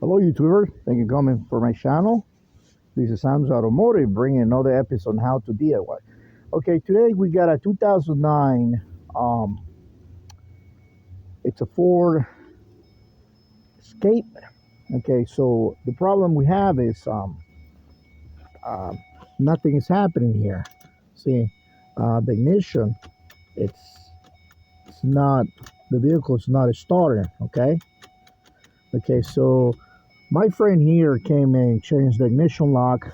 Hello YouTubers, thank you for coming for my channel. This is Sam's Automotive bringing another episode on how to DIY. Okay, today we got a 2009, it's a Ford Escape. Okay, so the problem we have is uh, nothing is happening here. See, the ignition, it's not, the vehicle is not starting, okay? Okay, so my friend here came and changed the ignition lock,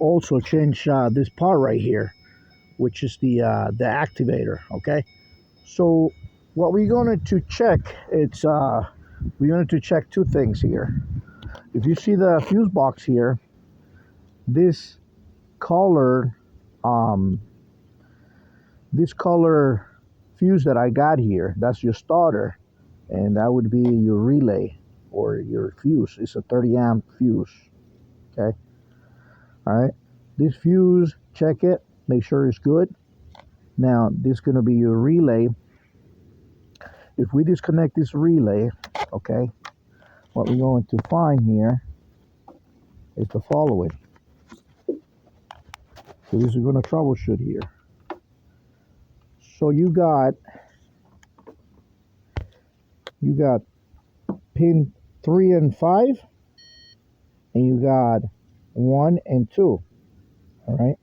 also changed this part right here, which is the activator. Okay, so what we're going to check, it's we're going to check two things here. If you see the fuse box here, this color um this color fuse that I got here, that's your starter, and that would be your relay or your fuse. It's a 30 amp fuse. Okay, all right, this fuse, check it, make sure it's good. Now this is going to be your relay. If we disconnect this relay, okay, what we're going to find here is the following. So this is going to troubleshoot here. So you got pin 3 and 5, and you got 1 and 2. All right.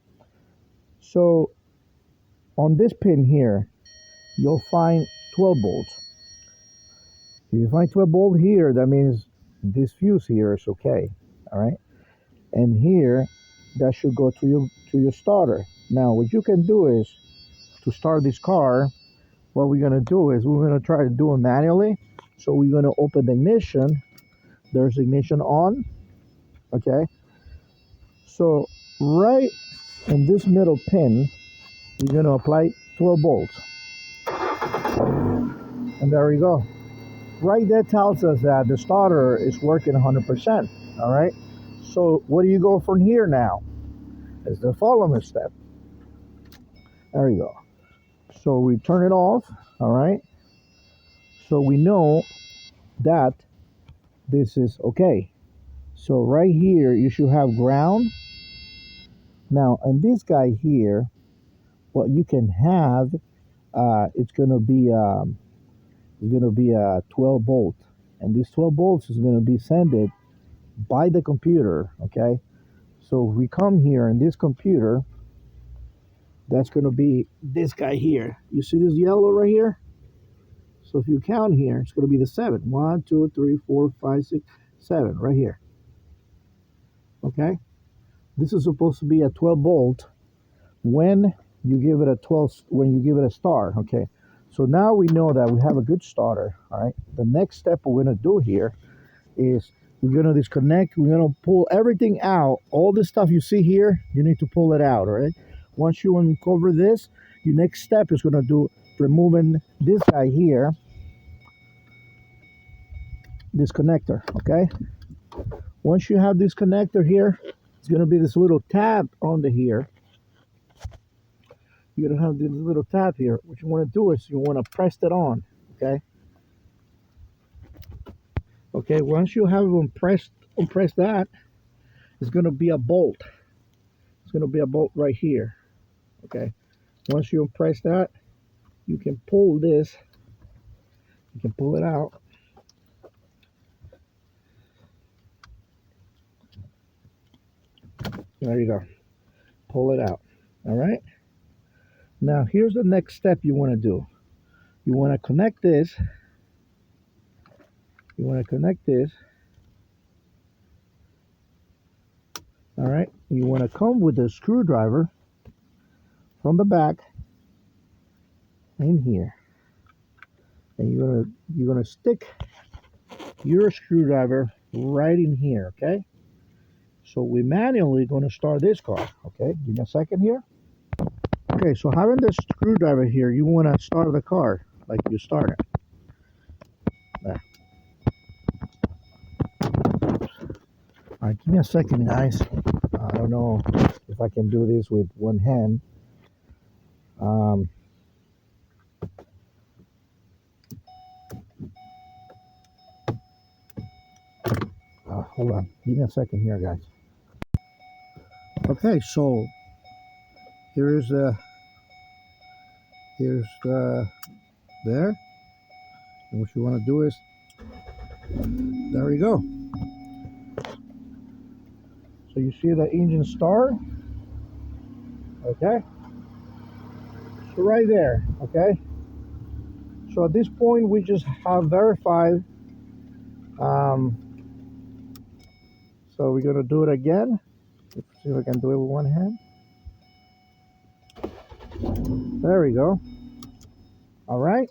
So on this pin here, you'll find 12 volts. If you find 12 volts here, that means this fuse here is okay. All right. And here, that should go to your starter. Now, what you can do is, to start this car, what we're going to do is we're going to try to do it manually. So we're going to open the ignition. There's ignition on. Okay. So right in this middle pin, we're going to apply 12 volts. And there we go. Right there tells us that the starter is working 100%. All right. So what do you go from here now? Is the following step. There you go. So we turn it off. All right. So we know that this is okay. So right here you should have ground. Now in this guy here, what you can have, it's gonna be a 12 volt, and this 12 volts is gonna be sent by the computer. Okay, so if we come here in this computer, that's gonna be this guy here. You see this yellow right here? So if you count here, it's gonna be the 7. 1, 2, 3, 4, 5, 6, 7 right here. Okay. This is supposed to be a 12 volt when you give it a star. Okay, so now we know that we have a good starter. All right, the next step we're going to do here is we're going to disconnect. We're going to pull everything out. All this stuff you see here, you need to pull it out. All right, once you uncover this, your next step is going to do removing this guy here, this connector. Okay, once you have this connector here, it's going to be this little tab on the here. You're going to have this little tab here. What you want to do is you want to press it on. Okay. Okay. Once you have press that, it's going to be a bolt. It's going to be a bolt right here. Okay. Once you press that, you can pull this. You can pull it out. There you go. Pull it out. All right. Now here's the next step you want to do. You want to connect this. You want to connect this. All right. You want to come with a screwdriver from the back in here, and you're gonna stick your screwdriver right in here. Okay. So we manually gonna start this car. Okay. Give me a second here. Okay. So having the screwdriver here, you want to start the car like you started. There. All right. Give me a second, guys. I don't know if I can do this with one hand. hold on, give me a second here, guys. Okay, so here's the there, and what you want to do is, there we go. So you see the engine start, okay, so right there, okay. So at this point we just have verified. So we're gonna do it again. Let's see if I can do it with one hand. There we go. All right,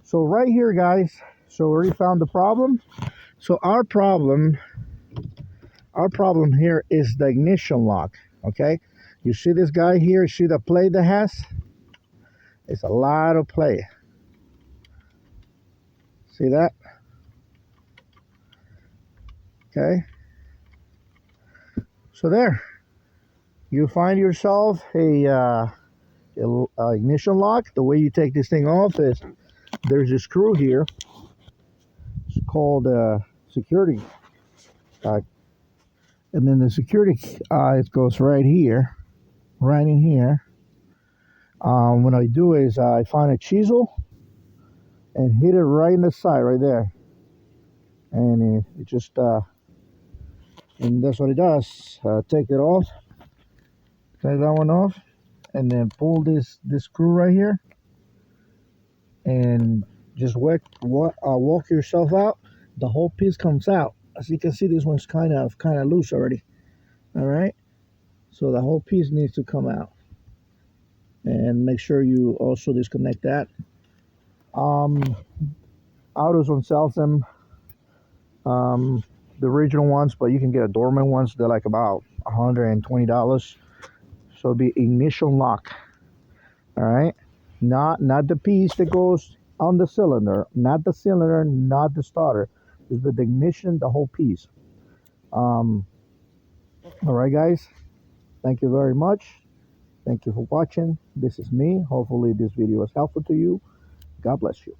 so right here, guys, so we already found the problem. So our problem here is the ignition lock. Okay, you see this guy here, you see the play that has, it's a lot of play. See that? Okay, so there you find yourself a ignition lock. The way you take this thing off is there's a screw here. It's called security, and then the security it goes right here, right in here. What I do is I find a chisel and hit it right in the side, right there, and it just and that's what it does. Take it off, take that one off, and then pull this screw right here, and just walk yourself out. The whole piece comes out. As you can see, this one's kind of loose already. All right, so the whole piece needs to come out, and make sure you also disconnect that. AutoZone sells them, the original ones, but you can get a dormant ones. They're like about $120. So it'll be ignition lock. All right, not the piece that goes on the cylinder, not the cylinder, not the starter. It's the ignition, the whole piece. All right, guys, thank you very much. Thank you for watching. This is me. Hopefully this video was helpful to you. God bless you.